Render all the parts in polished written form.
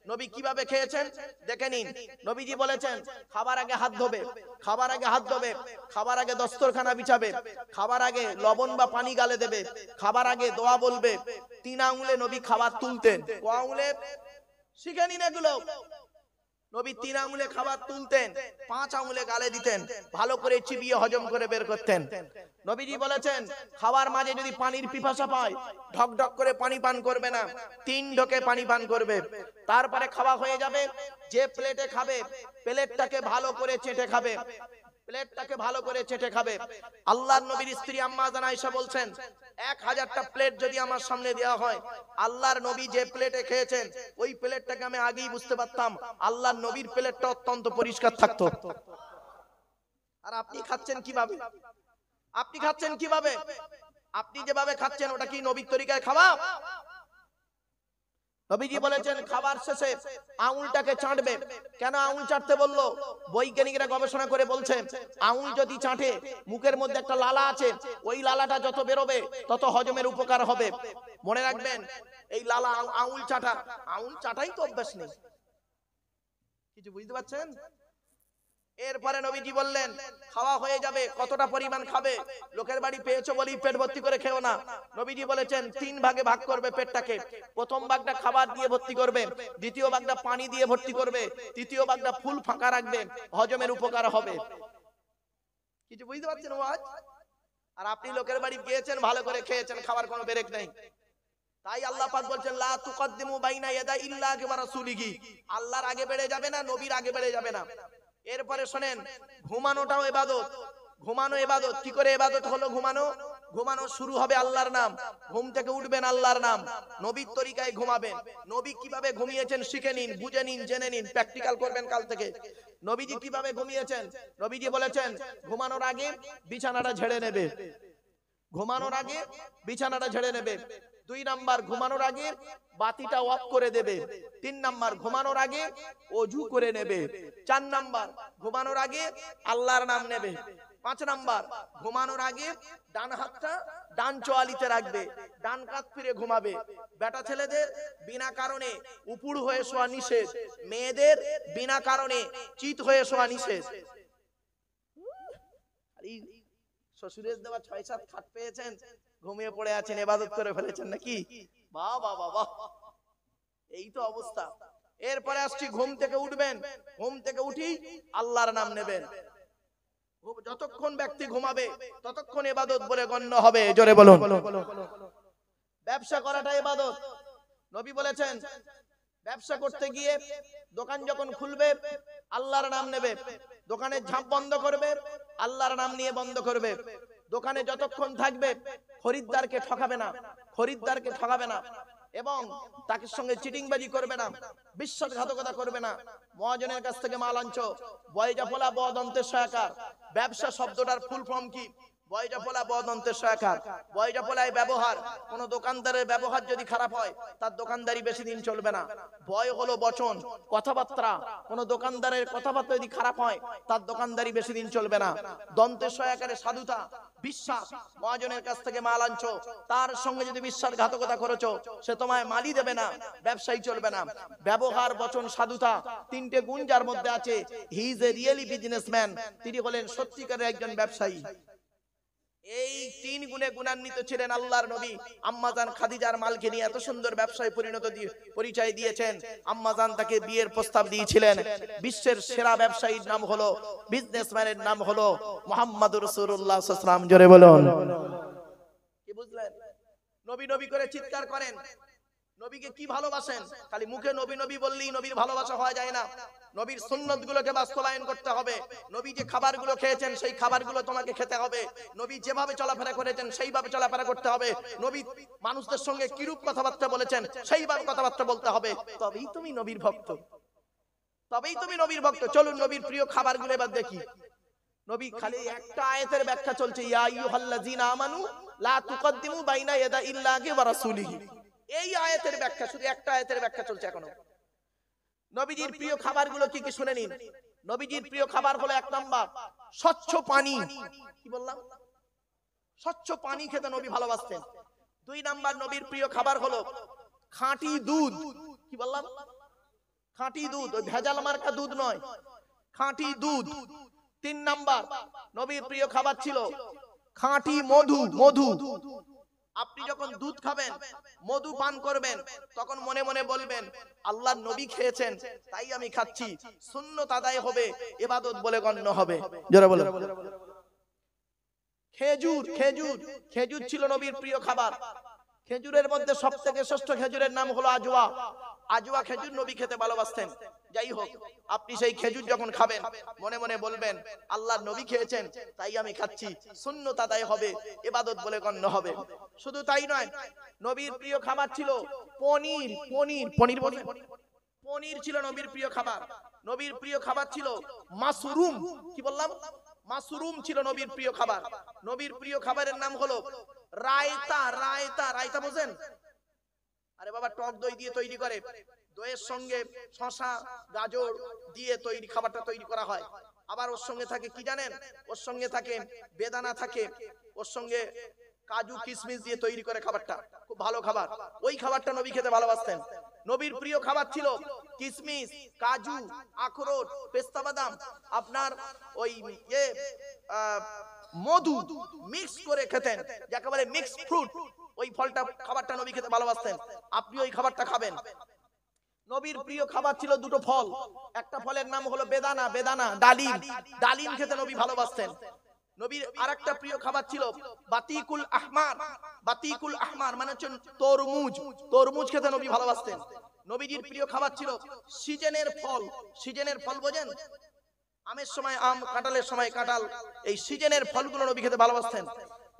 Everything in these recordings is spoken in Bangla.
নবী কিভাবে খেয়েছেন দেখে নিন। নবীজি বলেছেন খাবার আগে হাত ধোবে, খাবার আগে হাত ধোবে, খাবার আগে দস্তরখানা বিছাবে, খাবার আগে লবণ বা পানি গালে দেবে, খাবার আগে দোয়া বলবে। 3 আঙ্গুলে নবী খাবার তুলতেন। ক আঙ্গুলে? শিখে নিন এগুলো। নবী 3 আঙ্গুলে খাবার তুলতেন, 5 আঙ্গুলে গালে দিতেন, ভালো করে চিবিয়ে হজম করে বের করতেন। নবীজি বলেছেন খাবার মাঝে যদি পানির পিপাসা পায় ঢক ঢক করে পানি পান করবে না, 3 ঢোকে পানি পান করবে। তারপরে খাওয়া হয়ে যাবে, যে প্লেটে খাবে প্লেটটাকে ভালো করে চেটে খাবে, প্লেটটাকে ভালো করে চেটে খাবে। আল্লাহর নবীর স্ত্রী আম্মা জান আয়েশা বলছেন 1000টা প্লেট যদি আমার সামনে দেওয়া হয়, আল্লাহর নবী যে প্লেটে খেয়েছেন ওই প্লেটটাকে আমি আগেই বুঝতে পারতাম আল্লাহর নবীর প্লেটটা অত্যন্ত পরিষ্কার থাকতো। আর আপনি খাচ্ছেন কিভাবে? আপনি খাচ্ছেন কিভাবে? আপনি যেভাবে খাচ্ছেন ওটা কি নবীর তরিকায় খাওয়া? নবীজি বলেছেন খাবার শেষে আঙুলটাকে চাটবে। কেন আঙুল চাটতে বললো? বৈজ্ঞানিকরা গবেষণা করে বলছে আঙুল যদি চাটে মুখের মধ্যে একটা লালা আছে, ওই লালাটা যত বেরোবে তত হজমের উপকার হবে। মনে রাখবেন এই লালা আঙুল চাটা, আঙুল চাটাই তো অভ্যাস নেই। কিছু বুঝতে পারছেন? এরপরে নবীজি বললেন খাওয়া হয়ে যাবে, কতটা পরিমাণ খাবে? লোকের বাড়ি পেয়েছো বলি পেট ভর্তি করে খেও না। নবীজি বলেছেন 3 ভাগে ভাগ করবে পেটটাকে। প্রথম ভাগটা খাবার দিয়ে ভর্তি করবে, দ্বিতীয় ভাগটা পানি দিয়ে ভর্তি করবে, তৃতীয় ভাগটা ফুল ফাঁকা রাখবে, হজমের উপকার হবে। কিছু বুঝতে পারছেন ওয়াজ? আর আপনি লোকের বাড়ি গিয়েছেন, ভালো করে খেয়েছেন, খাবার কোনো ব্রেক নেই। তাই আল্লাহ পাক বলছেন লা তুকদ্দিমু বাইনা ইয়াদা ইল্লাহি ওয়া রাসূলিহি। আল্লাহর আগে বেড়ে যাবে না, নবীর আগে বেড়ে যাবে না। এরপরে শুনেন ঘুমানোটাও ইবাদত। ঘুমানো ইবাদত। কি করে ইবাদত হলো ঘুমানো? ঘুমানো শুরু হবে আল্লাহর নাম, ঘুম থেকে উঠবেন আল্লাহর নাম, নবীর তরিকায় ঘুমাবেন। নবী কিভাবে ঘুমিয়েছেন শিখে নিন, বুঝে নিন, জেনে নিন, প্র্যাকটিক্যাল করবেন কাল থেকে। নবীজি কিভাবে ঘুমিয়েছেন? নবীজি বলেছেন ঘুমানোর আগে বিছানাটা ঝেড়ে নেবে, ঘুমানোর আগে বিছানাটা ঝেড়ে নেবে। 2 নাম্বার ঘুমানোর আগে বাতিটা অফ করে দেবে। 3 নাম্বার ঘুমানোর আগে ওযু করে নেবে। 4 নাম্বার ঘুমানোর আগে আল্লাহর নাম নেবে। 5 নাম্বার ঘুমানোর আগে ডান হাতটা ডান চোয়ালিতে রাখবে, ডান কাত ফিরে ঘুমাবে। বেটা ছেলেদের বিনা কারণে উপুড় হয়ে শোয়া নিষেধ, মেয়েদের বিনা কারণে চিত হয়ে শোয়া নিষেধ। শ্বশুরের দেওয়া 6-7 খাট পেয়েছেন, ঘুমিয়ে পড়ে আছেন, ইবাদত করে ফেলেছেন নাকি? বাহ বাহ বাহ বাহ, এই তো অবস্থা। এরপরে আসছি ঘুম থেকে উঠবেন, ঘুম থেকে উঠি আল্লাহর নাম নেবেন। যতক্ষণ ব্যক্তি ঘুমাবে ততক্ষণ ইবাদত বলে গণ্য হবে। জোরে বলুন। ব্যবসা করাটা ইবাদত। নবী বলেছেন ব্যবসা করতে গিয়ে দোকান যখন খুলবে আল্লাহর নাম নেবে, দোকানের ঝাঁপ বন্ধ করবে আল্লাহর নাম নিয়ে বন্ধ করবে। দোকানে যতক্ষণ থাকবে খরিদ্দারকে ঠকাবে না, খরিদ্দারকে ঠকাবে না এবং তাকে সঙ্গে চিটিংবাজি করবে না, বিশ্বাসঘাতকতা করবে না। মহাজনের কাছ থেকে মাল আনছো, বয়জাফলা বদন্তের সহায়কার। ব্যবসা শব্দটার ফুল ফর্ম কি? বয়জাফলা বদন্তের সহায়কার। বয়জাফলায় ব্যবহার, কোন দোকানদারের ব্যবহার যদি খারাপ হয় তার দোকানদারি বেশি দিন চলবে না। বয় হলো বচন, কথাবার্তা, কোন দোকানদারের কথাবার্তা যদি খারাপ হয় তার দোকানদারি বেশি দিন চলবে না। দন্তের সহায়কারে সাধুতা, বিশ্বাস। মহাজনের কাছ থেকে মাল আনছো, তার সঙ্গে যদি বিশ্বাসঘাতকতা করেছো সে তোমায় মালই দেবে না, ব্যবসায়ী চলবে না। ব্যবহার, বচন, সাধুতা, 3টে গুণ যার মধ্যে আছে he is a really businessman, তিনি হলেন সত্যিকারের একজন ব্যবসায়ী। এই 3 গুণে গুণান্বিত ছিলেন আল্লাহর নবী। আম্মাজান খাদিজার মালকে নিয়ে এত সুন্দর ব্যবসায় পরিচয় দিয়েছেন। আম্মাজান তাকে বিয়ের প্রস্তাব দিয়েছিলেন। বিশ্বের সেরা ব্যবসায়ীর নাম হলো, বিজনেসম্যানের নাম হলো মুহাম্মদুর রাসূলুল্লাহ সাল্লাল্লাহু আলাইহি ওয়াসাল্লাম। জোরে বলুন। কি বুঝলেন? নবী নবী করে চিৎকার করেন। নবীকে কি ভালোবাসেন? খালি মুখে নবী নবী বললেই নবীর ভালোবাসা হওয়া যায় না। নবীর সুন্নতগুলোকে বাস্তবায়ন করতে হবে। নবী যে খাবারগুলো খেয়েছেন সেই খাবারগুলো তোমাকে খেতে হবে। নবী যেভাবে চলাফেরা করেছেন সেইভাবে চলাফেরা করতে হবে। নবী মানুষদের সঙ্গে কিরূপ কথাবার্তা বলেছেন সেইভাবে কথাবার্তা বলতে হবে। তবেই তুমি নবীর ভক্ত, তবেই তুমি নবীর ভক্ত। চলুন নবীর প্রিয় খাবারগুলো এবার দেখি। নবী খালি একটা আয়াতের ব্যাখ্যা চলছে, ইয়া আইয়ুহাল্লাযীনা আমানু লা তুকদ্দিমু বাইনা ইয়াদা ইল্লাহি ওয়া রাসূলিহি। এই আয়াতের ব্যাখ্যা, শুধু একটা আয়াতের ব্যাখ্যা চলছে এখনো। নবীজির প্রিয় খাবারগুলো কি কি শুনে নিন। নবীজির প্রিয় খাবার হলো 1 নাম্বার স্বচ্ছ পানি। কি বললাম? স্বচ্ছ পানি খেতে নবী ভালোবাসতেন। 2 নাম্বার নবীর প্রিয় খাবার হলো খাঁটি দুধ। কি বললাম? খাঁটি দুধ, ওই ভেজাল মার্কা দুধ নয়, খাঁটি দুধ। 3 নাম্বার নবীর প্রিয় খাবার ছিল খাঁটি মধু। মধু, আপনি যখন দুধ খাবেন, মধু পান করবেন, তখন মনে মনে বলবেন আল্লাহর নবী খেয়েছেন তাই আমি খাচ্ছি, সুন্নত আদায় হবে, ইবাদত বলে গণ্য হবে। যারা বলে খেজুর, খেজুর, খেজুর ছিল নবীর প্রিয় খাবার। খেজুরের মধ্যে সবথেকে শ্রেষ্ঠ খেজুরের নাম হলো আজওয়া। আজওয়া খেজুর নবী খেতে ভালোবাসতেন। যাই হোক, আপনি সেই খেজুর যখন খাবেন, মনে মনে বলবেন আল্লাহর নবী খেয়েছেন তাই আমি খাচ্ছি, সুন্নত আদায় হবে, ইবাদত বলে গণ্য হবে। শুধু তাই নয়, নবীর প্রিয় খাবার ছিল পনির। পনির, পনির বলে, পনির ছিল নবীর প্রিয় খাবার। নবীর প্রিয় খাবার ছিল মাশরুম। কি বললাম? মাশরুম ছিল নবীর প্রিয় খাবার। নবীর প্রিয় খাবারের নাম হলো রায়তা। রায়তা, রায়তা বোঝেন? আরে বাবা, টক দই দিয়ে তৈরি করে, দইয়ের সঙ্গে শসা গাজর দিয়ে তৈরি খাবারটা তৈরি করা হয়। আবার ওর সঙ্গে থাকে কি জানেন? ওর সঙ্গে থাকে বেদানা থাকে, ওর সঙ্গে কাজু কিশমিশ দিয়ে তৈরি করে খাবারটা, খুব ভালো খাবার। ওই খাবারটা নবী খেতে ভালোবাসতেন। নবীর প্রিয় খাবার ছিল কিশমিশ, কাজু, আখরোট, পেস্তা বাদাম, আপনার ওই মধু মিক্স করে খেতেন, একেবারে মিক্স ফ্রুট। ওই ফলটা, খাবারটা নবী খেতে ভালোবাসতেন। আপনি ওই খাবারটা খাবেন। নবীর প্রিয় খাবার ছিল দুটো ফল। একটা ফলের নাম হলো বেদানা, বেদানা, ডালিম। ডালিম খেতে নবী ভালোবাসতেন। নবীর আরেকটা প্রিয় খাবার ছিল বাতিকুল আহমার। বাতিকুল আহমার মানে হচ্ছে তরমুজ। তরমুজ খেতে নবী ভালোবাসতেন। নবীজির প্রিয় খাবার ছিল সিজনের ফল। সিজনের ফল বোঝেন? আমের সময় আম, কাঁঠালের সময় কাঁঠাল, এই সিজনের ফলগুলো নবী খেতে ভালোবাসতেন।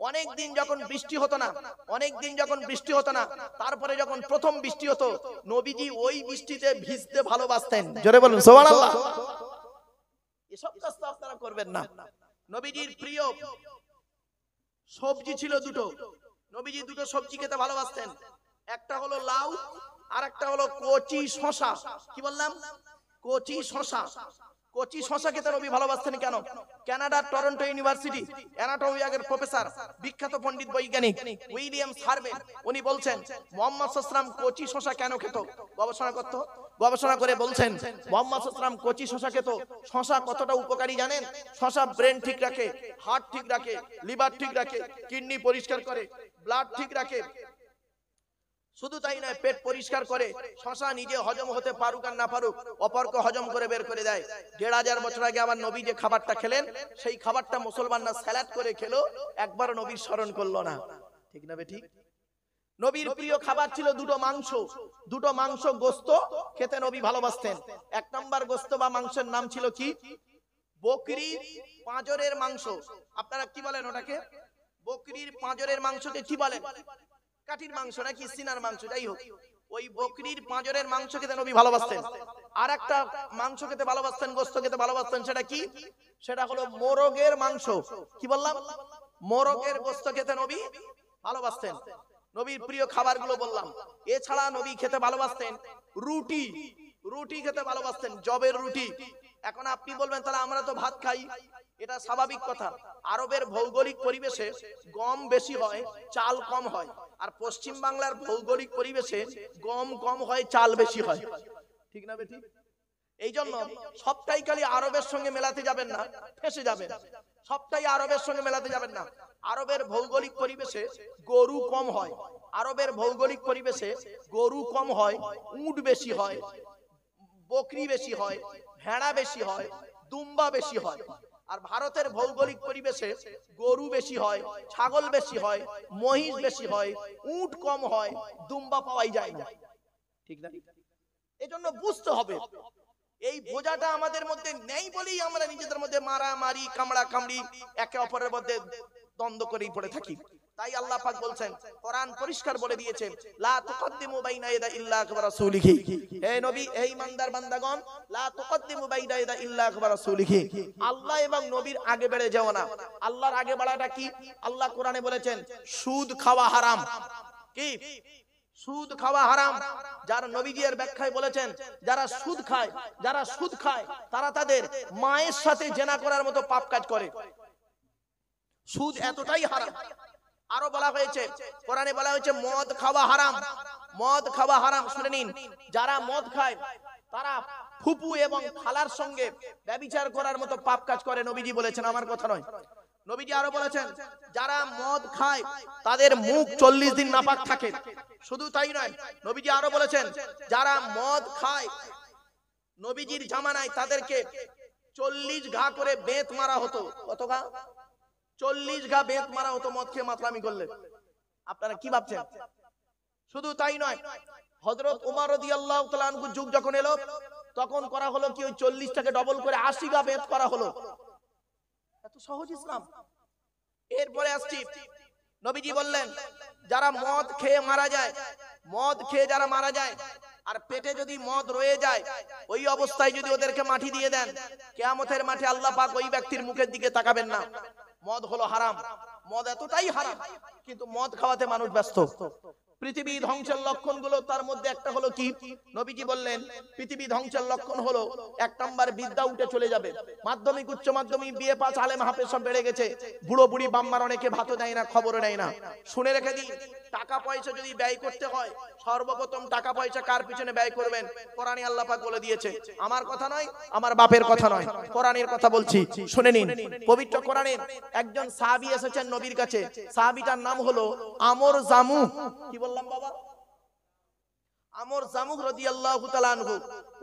অনেক দিন যখন বৃষ্টি হতো না, অনেক দিন যখন বৃষ্টি হতো না, তারপরে যখন প্রথম বৃষ্টি হতো, নবীজি ওই বৃষ্টিতে ভিজতে ভালোবাসতেন। জোরে বলুন সুবহানাল্লাহ। এসব কাজ তো আপনারা করবেন না। নবীজির প্রিয় সবজি ছিল দুটো। নবীজি দুটো সবজি খেতে ভালোবাসতেন। একটা হলো লাউ, আর একটা হলো কচি শসা। কি বললাম? কচি শসা। কচি শসা খেতে নবী ভালোবাসতেন। কেন? কানাডার টরন্টো ইউনিভার্সিটি অ্যানাটমি বিভাগের প্রফেসর, বিখ্যাত পণ্ডিত বৈজ্ঞানিক উইলিয়াম সার্ভেন, উনি বলছেন মুহাম্মদ সাল্লাল্লাহু আলাইহি ওয়াসাল্লাম কচি শসা কেন খেত? গবেষণা করত। গবেষণা করে বলছেন মুহাম্মদ সাল্লাল্লাহু আলাইহি ওয়াসাল্লাম কচি শসা খেত। শসা কতটা উপকারী জানেন? শসা ব্রেন ঠিক রাখে, হার্ট ঠিক রাখে, লিভার ঠিক রাখে, কিডনি পরিষ্কার করে, ব্লাড ঠিক রাখে। শুধু তাই নয়, পেট পরিষ্কার করে। শসা নিজে হজম হতে পারুক আর না পারুক, অপরকে হজম করে বের করে দেয়। 1500 বছর আগে আমার নবী যে খাবারটা খেলেন, সেই খাবারটা মুসলমানরা স্যালাড করে খেলো, একবার নবীর স্মরণ করলো না। ঠিক না বেঠিক? নবীর প্রিয় খাবার ছিল দুটো মাংস। দুটো মাংস, গোস্ত খেতে নবী ভালোবাসতেন। 1 নম্বর গোস্ত বা মাংসের নাম ছিল কি? বকরির পাঁজরের মাংস। আপনারা কি বলেন ওটাকে? বকরির পাঁজরের মাংসকে কি বলেন? কাঠির মাংস নাকি সিনার মাংস, যাই হোক, ওই বকরির পাঁজরের মাংস খেতে নবী ভালোবাসতেন। আর একটা মাংস খেতে ভালোবাসতেন, গোস্ত খেতে ভালোবাসতেন, সেটা কি? সেটা হলো মোরগের মাংস। কি বললাম? মোরগের গোস্ত খেতে নবী ভালোবাসতেন। নবীর প্রিয় খাবারগুলো বললাম। এছাড়া নবী খেতে ভালোবাসতেন রুটি। রুটি খেতে ভালোবাসতেন, জবের রুটি। এখন আপনি বলবেন তাহলে আমরা তো ভাত খাই, এটা স্বাভাবিক কথা। আরবের ভৌগোলিক পরিবেশে গম বেশি হয়, চাল কম হয়। আর পশ্চিম বাংলার ভৌগোলিক পরিবেশে গম কম হয়, চাল বেশি হয়। ঠিক না বেঠিক? এই জন্য সবটাই খালি আরবের সঙ্গে মেলাতে যাবেন না, ফেঁসে যাবেন। সবটাই আরবের সঙ্গে মেলাতে যাবেন না। আরবের ভৌগোলিক পরিবেশে গরু কম হয়। আরবের ভৌগোলিক পরিবেশে গরু কম হয়, উট বেশি হয়, বকরি বেশি হয়, ভেড়া বেশি হয়, দুম্বা বেশি হয়। আর ভারতের ভৌগোলিক পরিবেশে গরু বেশি হয়, ছাগল বেশি হয়, মহিষ বেশি হয়, উট কম হয়, দুম্বা পাওয়াই যায় না। ঠিক না? এজন্য বুঝতে হবে, এই বোঝাটা আমাদের মধ্যে নেই বলেই আমরা নিজেদের মধ্যে মারামারি, কামড়া কামড়ি, একে অপরের মধ্যে দ্বন্দ্ব করেই পড়ে থাকি। তাই আল্লাহ পাক বলছেন, কোরআন পরিষ্কার বলে দিয়েছেন, লা তুকদ্দিমু বাইনা ইয়াদা ইল্লাহি ওয়া রাসূলিহি। হে নবী, হে ইমানদার বান্দাগণ, লা তুকদ্দিমু বাইনা ইয়াদা ইল্লাহি ওয়া রাসূলিহি। আল্লাহ এবং নবীর আগে বেড়ে যাও না। আল্লাহর আগে বাড়াটা কি? আল্লাহ কোরআনে বলেছেন সুদ খাওয়া হারাম। কি? সুদ খাওয়া হারাম। যারা নবীজির ব্যাখ্যায় বলেছেন, যারা সুদ খায়, যারা সুদ খায় তারা তাদের মায়ের সাথে জেনা করার মতো পাপ কাজ করে। সুদ এতটাই হারাম। আরো বলা হয়েছে, কোরআনে বলা হয়েছে মদ খাওয়া হারাম। মদ খাওয়া হারাম। শুনে নিন, যারা মদ খায় তারা ফুপু এবং খালার সঙ্গে ব্যভিচার করার মতো পাপ কাজ করে। নবীজি বলেছেন, আমার কথা নয়। নবীজি আরো বলেছেন, যারা মদ খায় তাদের মুখ 40 দিন নাপাক থাকে। শুধু তাই নয়, নবীজি আরো বলেছেন, যারা মদ খায় নবীজির জামানায় তাদেরকে 40 ঘা করে বেত মারা হতো। কত ঘা? 40 ঘা বেত মারা হতো মদ খেয়ে মাতলামি করলে। আপনারা কি ভাবছেন? শুধু তাই নয়, হযরত ওমর রাদিয়াল্লাহু তাআলা আনহু যুগ যখন এলো তখন করা হলো কি, ওই 40টাকে ডবল করে 80 ঘা বেত করা হলো। এত সহজ ইসলাম। এরপরে আসছি, নবীজি বললেন, যারা মদ খেয়ে মারা যায়, মদ খেয়ে যারা মারা যায় আর পেটে যদি মদ রয়ে যায়, ওই অবস্থায় যদি ওদেরকে মাটি দিয়ে দেন, কিয়ামতের মাঠে আল্লাহ পাক ওই ব্যক্তির মুখের দিকে তাকাবেন না। মদ হলো হারাম। মদ এতটাই হারাম, কিন্তু মদ খাওয়াতে মানুষ ব্যস্ত। পৃথিবী ধ্বংসের লক্ষণগুলো তার মধ্যে একটা হলো কি, নবীজি বললেন পৃথিবী ধ্বংসের লক্ষণ হলো 1 নাম্বার বিদ্যা উঠে চলে যাবে। মাধ্যমিক উচ্চ মাধ্যমিক বিএ পাস আলেম হাফেজ সব বেড়ে গেছে। বুড়ো বুড়ি বাম্মার অনেকে ভাতও দেয় না, খবরও নেয় না। শুনে রেখে দিন, টাকা পয়সা যদি ব্যয় করতে হয়, সর্বপ্রথম টাকা পয়সা কার পিছনে ব্যয় করবেন? কোরআনে আল্লাহ পাক বলে দিয়েছে। আমার কথা নয়, আমার বাপের কথা নয়, কোরআনের কথা বলছি, শুনে নিন। পবিত্র কোরআনের একজন সাহাবী এসেছেন নবীর কাছে। সাহাবীটার নাম হলো আমর জামু। কি বললাম বাবা? আমর জামু রাদিয়াল্লাহু তাআলা আনহু।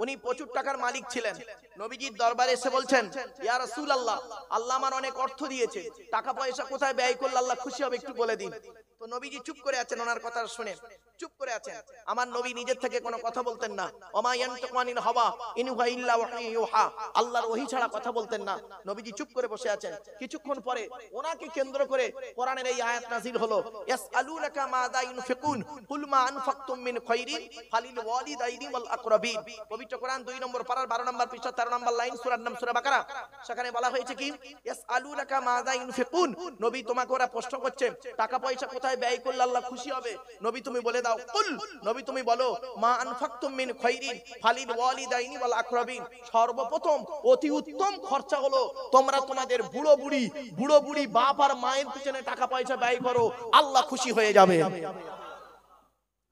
উনি প্রচুর টাকার মালিক ছিলেন। নবীজির দরবারে এসে বলছেন, ইয়া রাসূলুল্লাহ, আল্লাহ আমার অনেক অর্থ দিয়েছে, টাকা পয়সা কোথায় ব্যয় করলে আল্লাহ খুশি হবে একটু বলে দিন। তো নবীজি চুপ করে আছেন, ওনার কথা শুনে চুপ করে আছেন। আমার নবী নিজের থেকে কোনো কথা বলতেন না। ওমা ইয়ানতাকু আনিল হাওয়া ইন হুয়া ইল্লা ওয়াহয়ুন ইউহা, আল্লাহর ওহী ছাড়া কথা বলতেন না। নবীজি চুপ করে বসে আছেন। কিছুক্ষণ পরে ওনাকে কেন্দ্র করে কোরআনের এই আয়াত নাযিল হলো, ইয়াসআলুনাকা মাযা ইউনফিকুন কুল মা আনফাকতুম মিন খায়রিন ফালিল ওয়ালিদাইনি ওয়াল আকরাবিন। পবিত্র কোরআন 2 নম্বর পারার 12 নম্বর পৃষ্ঠা 13 নম্বর লাইন, সূরার নাম সূরা বাকারা। সেখানে বলা হয়েছে কি, ইয়াসআলুনাকা মাযা ইউনফিকুন, নবী তোমাকে ওরা প্রশ্ন করছে টাকা পয়সা কোথায় ব্যয় করলে আল্লাহ খুশি হবে। নবী তুমি বলে দাও, কুল, নবী তুমি বলো, মা আনফাকতুম মিন খায়রিন ফালিল ওয়ালিদাইনি ওয়াল আকরাবিন, সর্বপ্রথম অতি উত্তম খরচা হলো তোমরা তোমাদের বুড়ো বুড়ি বাপ আর মায়ের পিছনে টাকা পয়সা ব্যয় করো, আল্লাহ খুশি হয়ে যাবে।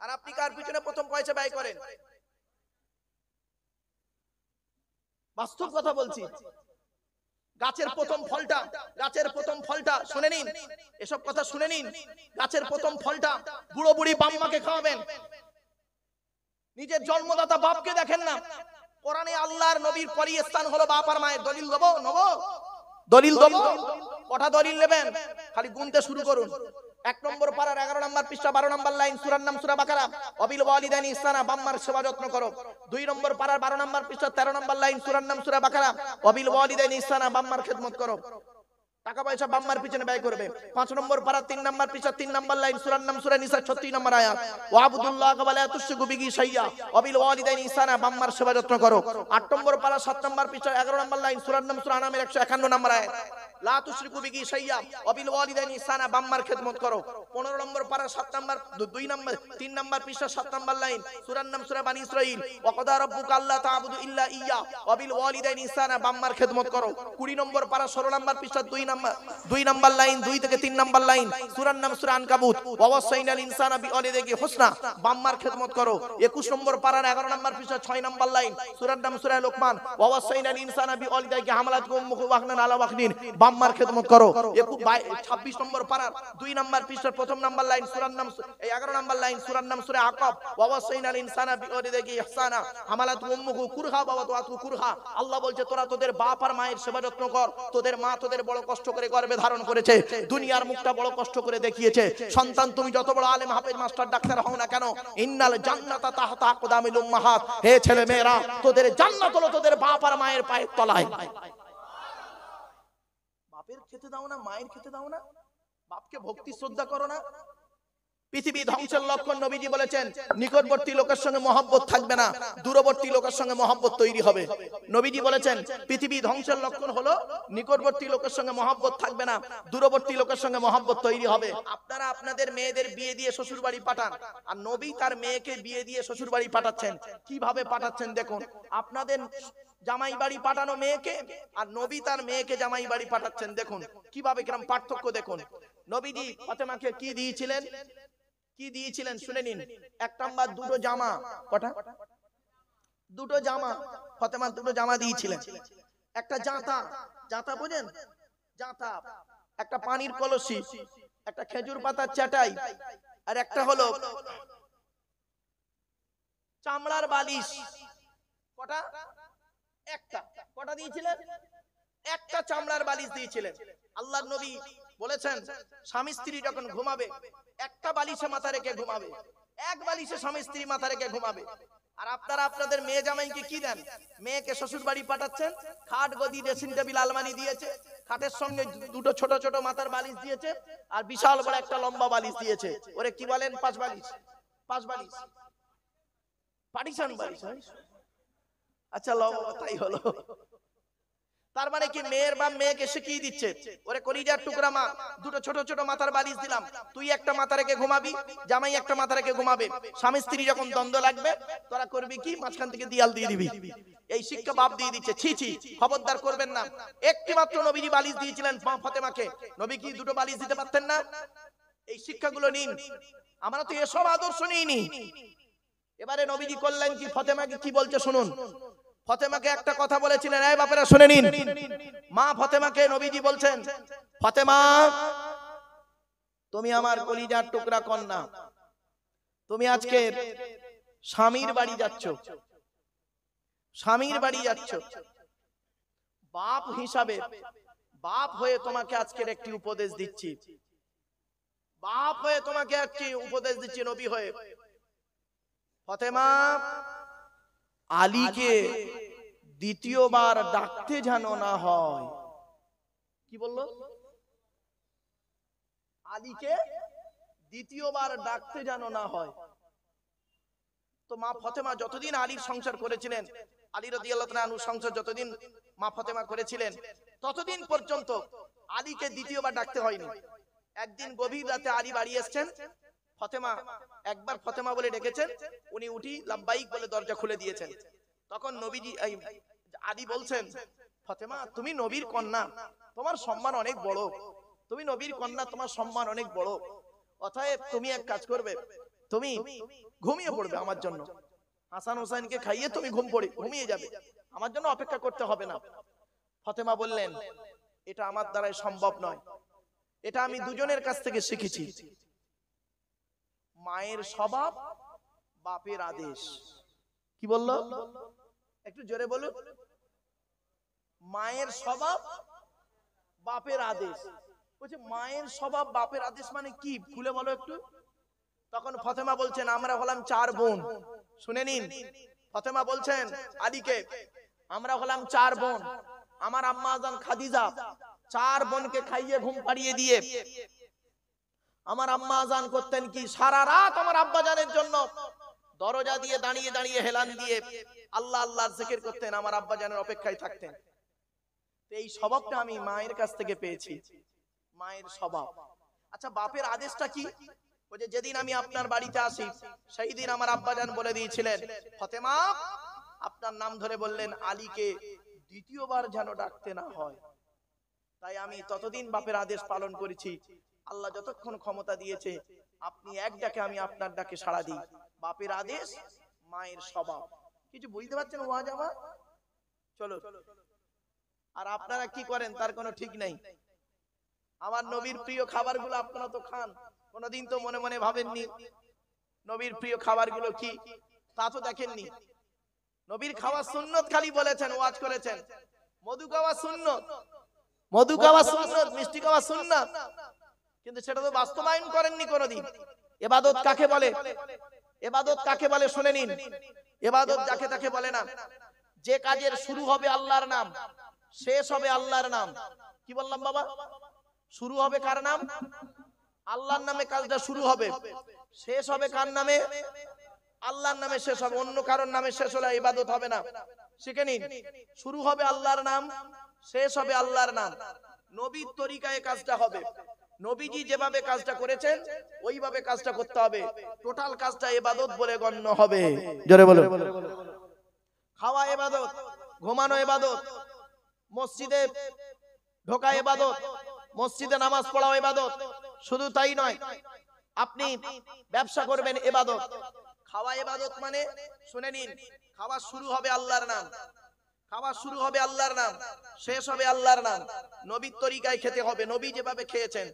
আর আপনি কার পিছনে প্রথম পয়সা ব্যয় করেন? বাস্তব কথা বলছি। গাছের প্রথম ফলটা শুনে নিন, এসব কথা শুনে নিন। গাছের প্রথম ফলটা বুড়ো বুড়ি বাম্মাকে খাওয়াবেন, নিজের জন্মদাতা বাপকে দেখেন না। কোরআনে আল্লাহর নবীর পরই স্থান হলো বাপ আর মায়ের। দলিল দেবো? দলিল দেবো? কটা দলিল নেবেন? খালি গুনতে শুরু করুন। 1 নম্বর পারার 11 নম্বর পৃষ্ঠা 12 নম্বর লাইন, সূরার নাম সূরা বাকারা, অবিল ওয়ালিদাইনি ইহসানা, বাম্মার সেবা যত্ন করো। 2 নম্বর পারার 12 নম্বর পৃষ্ঠা 13 নম্বর লাইন, সূরার নাম সূরা বাকারা, অবিল ওয়ালিদাইনি ইহসানা, বাম্মার খেদমত করো। টাকা পয়সা বাম্মার পিছনে ব্যয় করবে। 5 নম্বর পারা 3 নম্বর পৃষ্ঠা 3 নম্বর লাইন, সূরার নাম সূরা নিসা 36 নম্বর আয়াত, ওয়া আবুদুল্লাহ ওয়া লা তুশরিকু বিহি শাইয়্যা ওয়াবিল ওয়ালিদাইনি ইহসানা, বাম্মার সেবা যত্ন করো। 8 নম্বর পারা 7 নম্বর পৃষ্ঠা 11 নম্বর লাইন, সূরার নাম সূরা আনামের 151 নম্বর আয়াত, লা তুশরিকু বিহি শাইয়্যা ওয়াবিল ওয়ালিদাইনি ইহসানা, বাম্মার খেদমত করো। 15 নম্বর পারা 7 নম্বর 2 নম্বর 3 নম্বর পৃষ্ঠা 7 নম্বর লাইন, সূরার নাম সূরা বানি ইসরাঈল, ওয়া ক্বাদা রাব্বুকা আল্লা তা'বুদু ইল্লা ইয়্যা ওয়াবিল ওয়ালিদাইনি ইহসানা, বাম্মার খেদমত করো। 20 নম্বর পারা 16 নম্বর পৃষ্ঠা 2 নম্বর লাইন, 2 থেকে 3 নম্বর লাইন, সূরার নাম সূরা আনকাবুত, ওয়া ওয়াসাইনাল ইনসানা বিওয়ালিদাইহি হুসনা, বাম্মার খেদমত করো। 21 নম্বর পারার 11 নম্বর পৃষ্ঠা 6 নম্বর লাইন, সূরার নাম সূরা লোকমান, ওয়া ওয়াসাইনাল ইনসানা বিওয়ালিদাইহি হামালাতহু উম্মুহু ওয়াহনান আলা ওয়াহনিন, বাম্মার খেদমত করো। 26 নম্বর পারার 2 নম্বর পৃষ্ঠার 1 নম্বর লাইন, সূরার নাম 11 নম্বর লাইন, সূরার নাম সূরা আকাব, ওয়া ওয়াসাইনাল ইনসানা বিওয়ালিদাইহি ইহসানা হামালাতহু উম্মুহু কুরহা ওয়া ওয়াদাতহু কুরহা। আল্লাহ বলছে তোরা তোদের বাপ আর মায়ের সেবা যত্ন কর। তোদের মা তোদের বড় কষ্ট করে গর্ভে ধারণ করেছে, দুনিয়ার মুখটা বড় কষ্ট করে দেখিয়েছে। সন্তান তুমি যত বড় আলেম হাফেজ মাস্টার ডাক্তার হও না কেন, ইন্নাল জান্নাতা তাহতা আকদামিল উম্মাহাত, হে ছেলে মেয়েরা তোদের জান্নাত হলো তোদের বাপ আর মায়ের পায়ের তলায়। বাপের খেতে দাও না, মায়ের খেতে দাও না, বাপকে ভক্তি শ্রদ্ধা করো না। পৃথিবী ধ্বংসের লক্ষণ নবীজি বলেছেন, নিকটবর্তী লোকের সঙ্গে মহব্বত থাকবে না, দূরবর্তী লোকের সঙ্গে মহব্বত তৈরি হবে। নবীজি বলেছেন পৃথিবী ধ্বংসের লক্ষণ হলো নিকটবর্তী লোকের সঙ্গে মহব্বত থাকবে না, দূরবর্তী লোকের সঙ্গে মহব্বত তৈরি হবে। আপনারা আপনাদের মেয়েদের বিয়ে দিয়ে শ্বশুর বাড়ি পাঠান, আর নবী তার মেয়েকে বিয়ে দিয়ে শ্বশুর বাড়ি পাঠাচ্ছেন। কিভাবে পাঠাচ্ছেন দেখুন। আপনাদের জামাই বাড়ি পাঠানো মেয়েকে, আর নবী তার মেয়েকে জামাই বাড়ি পাঠাচ্ছেন। দেখুন কিভাবে, কিরকম পার্থক্য দেখুন। নবীজি ফাতেমাকে কি দিয়েছিলেন? শুনে নিন। 1 নাম্বার 2টো জামা, কটা? দুটো জামা, ফাতেমা দুটো জামা দিয়েছিলেন। একটা জাঁতা, জাঁতা বোঝেন, জাঁতা, একটা পানির কলসি, একটা খেজুর পাতার চাটাই, আর একটা হলো চামড়ার বালিশ। কটা? একটা। কটা দিয়েছিলেন? একটা চামড়ার বালিশ দিয়েছিলেন। আল্লাহর নবী বলেছেন স্বামী স্ত্রী যখন ঘুমাবে একটা বালিশে মাথা রেখে ঘুমাবে, এক বালিশে স্বামী স্ত্রী মাথা রেখে ঘুমাবে। আর আপনারা আপনাদের মেয়ে জামাইকে কি দেন? মেয়েকে শ্বশুর বাড়ি পাঠাচ্ছেন, খাট গদি ড্রেসিং টেবিল আলমারি দিয়েছে, খাটের সঙ্গে দুটো ছোট ছোট মাথার বালিশ দিয়েছে, আর বিশাল বড় একটা লম্বা বালিশ দিয়েছে। ওরে কি বলেন? পাঁচ বালিশ। পাঁচ বালিশ, পার্টিশন বালিশ। আচ্ছা লও, তাই হলো। তার মানে কি মেয়ের বাপ মেয়েকে শিখিয়ে দিচ্ছে, ওরে কলিজার টুকরা মা, দুটো ছোট ছোট মাথার বালিশ দিলাম, তুই একটা মাথা রেখে ঘুমাবি, জামাই একটা মাথা রেখে ঘুমাবে। স্বামী স্ত্রী যখন দ্বন্দ্ব লাগবে তোরা করবি কি? মাঝখান থেকে দেয়াল দিয়ে দিবি। এই শিক্ষা বাপ দিয়ে দিচ্ছে। ছি ছি, খবরদার করবেন না। একটি মাত্র নবীজি বালিশ দিয়েছিলেন মা ফাতেমাকে, নবী কি দুটো বালিশ দিতে পারতেন না? এই শিক্ষাগুলো নিন, আমরা তো এসব আদর্শ নিইনি। এবারে নবীজি করলেন কি? ফাতেমাকে কি বলছে শুনুন। ফাতেমাকে একটা কথা বলেছিলেন, এই বাপেরা শুনে নিন। মা ফাতেমাকে নবীজি বলছেন, ফাতেমা তুমি আমার কলিজার টুকরা কন্যা, তুমি আজকে স্বামীর বাড়ি যাচ্ছ, স্বামীর বাড়ি যাচ্ছ। বাপ হিসাবে, বাপ হয়ে তোমাকে আজকের একটি উপদেশ দিচ্ছি, বাপ হয়ে তোমাকে একটি উপদেশ দিচ্ছি নবী হয়ে। ফাতেমা, আলীকে দ্বিতীয়বার ডাকতে যেন না হয়। কি বললো? আলীকে দ্বিতীয়বার ডাকতে যেন না হয়। তো মা ফাতেমা যতদিন আলীর সংসার করেছিলেন, আলী রাদিয়াল্লাহু তাআলা আনহু সংসার যতদিন মা ফাতেমা করেছিলেন, ততদিন পর্যন্ত আলীকে দ্বিতীয়বার ডাকতে হয়নি। একদিন গভীর রাতে আলী বাড়ি এসেছেন, ফাতেমা একবার ফাতেমা বলে ডেকেছেন, উনি উঠি লাব্বাইক বলে দরজা খুলে দিয়েছেন। তখন নবীজি আলী বলছেন, ফাতেমা তুমি নবীর কন্যা, তোমার সম্মান অনেক বড়, তুমি নবীর কন্যা, তোমার সম্মান অনেক বড়, অতএব তুমি এক কাজ করবে, তুমি ঘুমিয়ে পড়বে আমার জন্য। হাসান হোসেনকে খাইয়ে তুমি ঘুমিয়ে যাবে, আমার জন্য অপেক্ষা করতে হবে না। ফাতেমা বললেন, এটা আমার দ্বারাই সম্ভব নয়, এটা আমি দুজনের কাছ থেকে শিখেছি। মায়ের স্বভাব, বাপের আদেশ। কি বললো? একটু জোরে বলুন। মায়ের স্বভাব, বাপের আদেশ। বলছে মায়ের স্বভাব, বাপের আদেশ মানে কি? খুলে বলো একটু। তখন ফাতেমা বলছেন, আমরা হলাম চার বোন। শুনে নিন, ফাতেমা বলছেন আলীকে, আমরা হলাম চার বোন। আমার আম্মা জান খাদিজা চার বোনকে খাইয়ে ঘুম পাড়িয়ে দিয়ে আমার আম্মা আজান করতেন কি? সারা রাত আমার আব্বা জানের জন্য দরজা দিয়ে দাঁড়িয়ে দাঁড়িয়ে হেলান দিয়ে আল্লাহ আল্লাহর জিকির করতেন, আমার আব্বা জানের অপেক্ষায় থাকতেন। এই স্বভাবটা আমি মায়ের কাছ থেকে পেয়েছি, মায়ের স্বভাব। আচ্ছা বাপের আদেশটা কি? ওই যে যেদিন আমি আপনার বাড়িতে আসি সেই দিন আমার আব্বা জান বলে দিয়েছিলেন, ফাতেমা আপনার নাম ধরে বললেন, আলীকে দ্বিতীয়বার যেন ডাকতে না হয়। তাই আমি ততদিন বাপের আদেশ পালন করেছি। আল্লাহ যতক্ষণ ক্ষমতা দিয়েছে, আপনি এক ডাকে আমি আপনার ডাকে সাড়া দিই। বাপের আদেশ, মায়ের স্বভাব। কিছু বুঝতে পারছেন ওয়াজ আমার? চলো। আর আপনারা কি করেন তার কোনো ঠিক নেই। আমার নবীর প্রিয় খাবারগুলো আপনারা তো খান, কোনদিন তো মনে মনে ভাবেননি নবীর প্রিয় খাবারগুলো কি, তা তো দেখেননি। নবীর খাওয়া সুন্নত খালি বলেছেন, ওয়াজ করেছেন। মধু খাওয়া সুন্নত, মধু খাওয়া সুন্নত, মিষ্টি খাওয়া সুন্নত, কিন্তু সেটা তো বাস্তবায়ন করেননি কোনদিন। ইবাদত কাকে বলে? ইবাদত কাকে বলে শুনে নিন। ইবাদত যাকে তাকে বলে না, যে কাজের শুরু হবে আল্লাহর নাম, শেষ হবে আল্লাহর নাম। কি বললাম বাবা? শুরু হবে কার নাম? আল্লাহর নামে কাজটা শুরু হবে, শেষ হবে কার নামে? আল্লাহর নামে শেষ হবে। অন্য কারোর নামে শেষ হলে ইবাদত হবে না। শিখে নিন, শুরু হবে আল্লাহর নাম, শেষ হবে আল্লাহর নাম। নবীর তরিকায় কাজটা হবে, নবীজি যেভাবে কাজটা করেছেন ওইভাবে কাজটা করতে হবে। টোটাল কাজটা ইবাদত বলে গণ্য হবে। জোরে বলো। খাওয়া ইবাদত, ঘুমানো ইবাদত, মসজিদে ঢোকা ইবাদত, মসজিদে নামাজ পড়া ইবাদত। শুধু তাই নয়, আপনি ব্যবসা করবেন ইবাদত, খাওয়া ইবাদত মানে শুনে নিন, খাওয়া শুরু হবে আল্লাহর নাম, খাওয়া শুরু হবে আল্লাহর নাম, শেষ হবে আল্লাহর নাম। নবীর তরিকায় খেতে হবে, নবী যেভাবে খেয়েছেন।